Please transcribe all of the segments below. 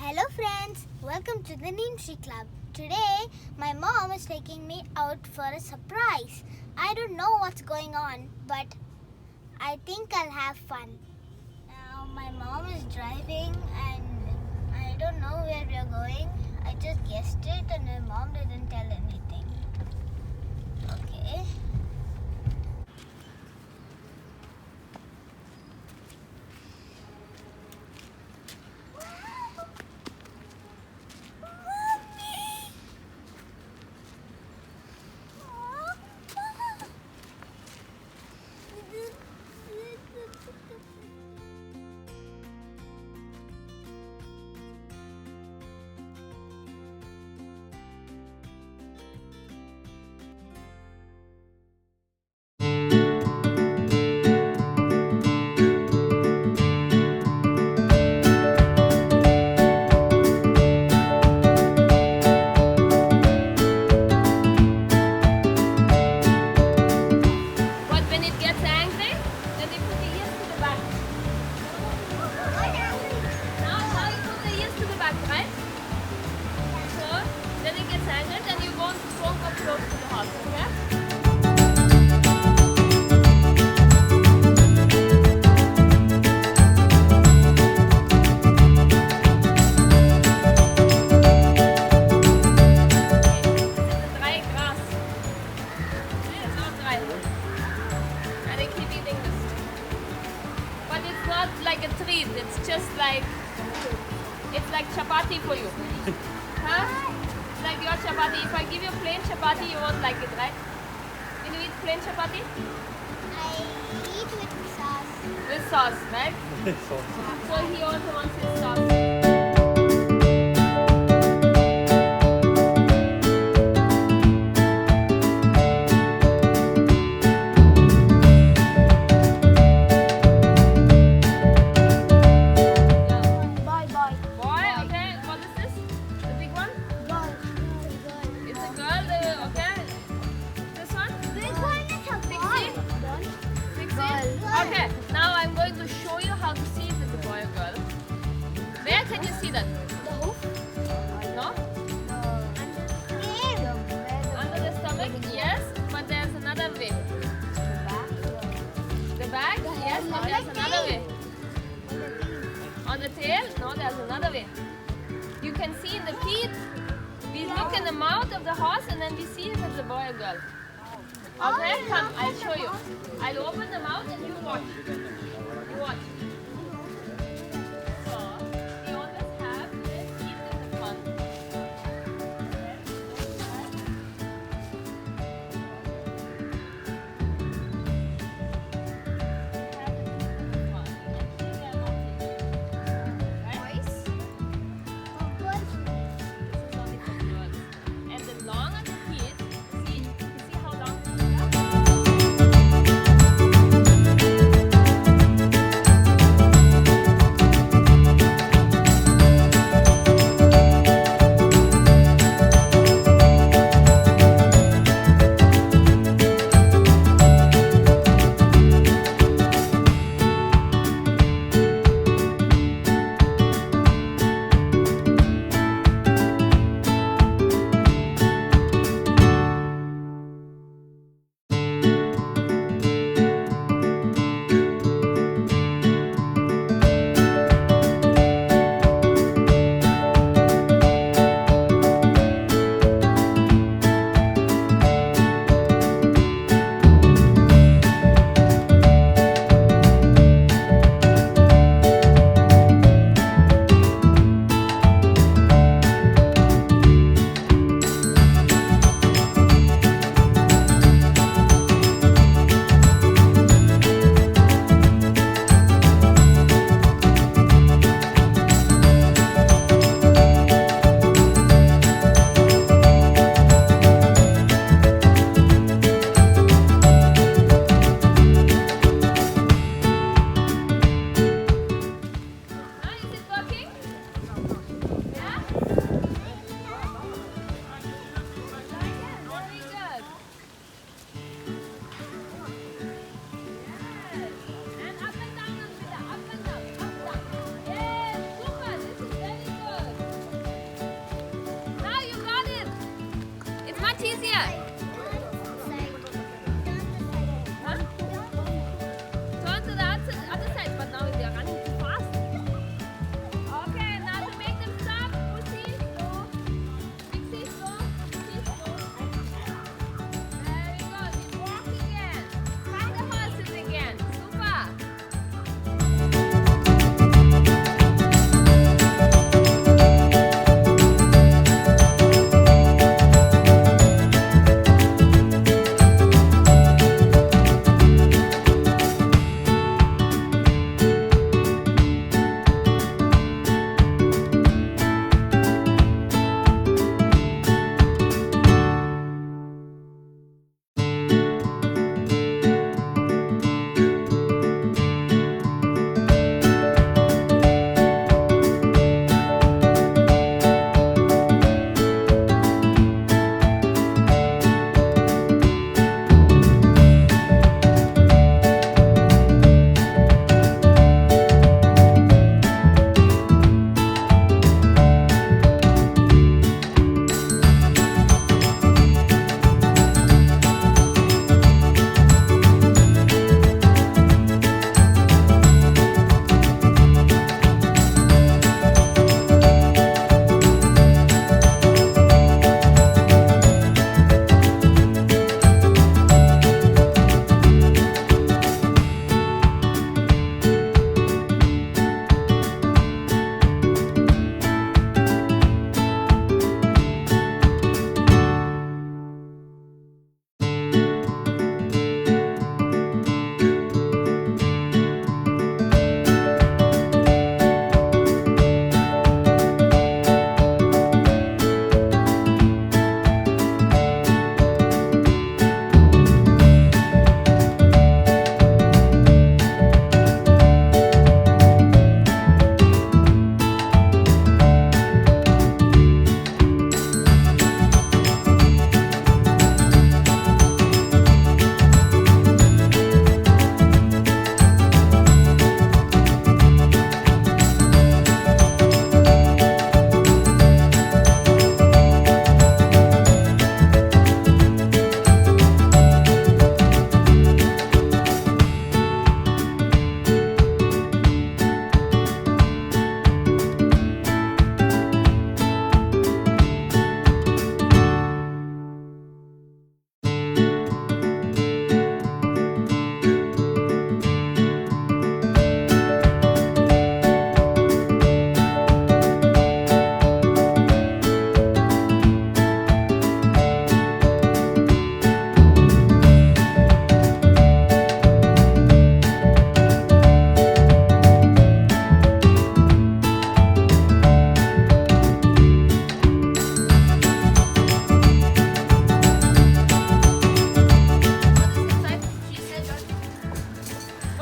Hello friends, welcome to the Nimshi Club. Today my mom is taking me out for a surprise. I don't know what's going on, but I think I'll have fun. Now my mom is driving and I don't know where we are going. I just guessed it and my mom didn't tell anything. Okay. Like a treat, it's just like, it's like chapati for you. Huh? It's like your chapati. If I give you plain chapati, you won't like it, right? Will you eat plain chapati? I eat with sauce. With sauce, right? So he also wants his sauce. Okay, now I'm going to show you how to see if it's a boy or girl. Where can you see that? The hoof? No? Under the stomach? Yes, but there's another way. The back? Yes, but there's another way. On the tail? No, there's another way. You can see in the teeth. We look in the mouth of the horse and then we see if it's a boy or girl. Okay, come, I'll show you. I'll open the mouth and you watch. You watch. So, we always have the teeth in the front. And the longer the teeth, see how long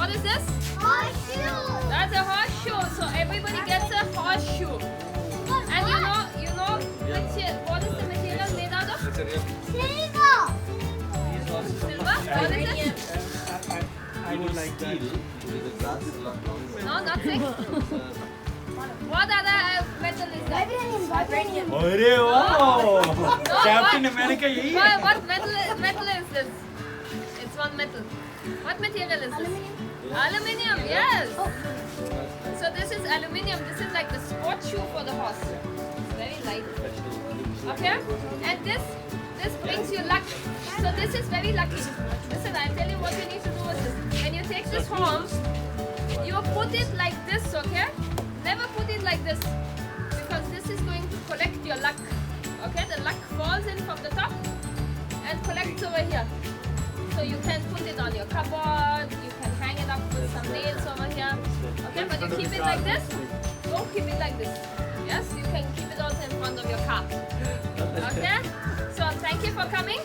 What is this? Horseshoe. That's a horseshoe. So everybody gets a horseshoe. And you know what is the material made out of? Silver. Silver? What is it? I would like that. No, nothing. What other metal is that? Vibranium. अरे वाह! Captain America यही है. What metal is this? It's one metal. What material is this? Aluminium, yes. So this is aluminium. This is like the sport shoe for the horse. It's very light. Okay? And this brings you luck. So this is very lucky. Listen, I'll tell you what you need to do with this. When you take this home, you put it like this, okay? Never put it like this, because this is going to collect your luck. Okay? The luck falls in from the top and collects over here. So you can put it on your cupboard, you can hang it up with some nails over here. Okay? But you keep it like this. Don't keep it like this. Yes? You can keep it also in front of your car. Okay? So thank you for coming.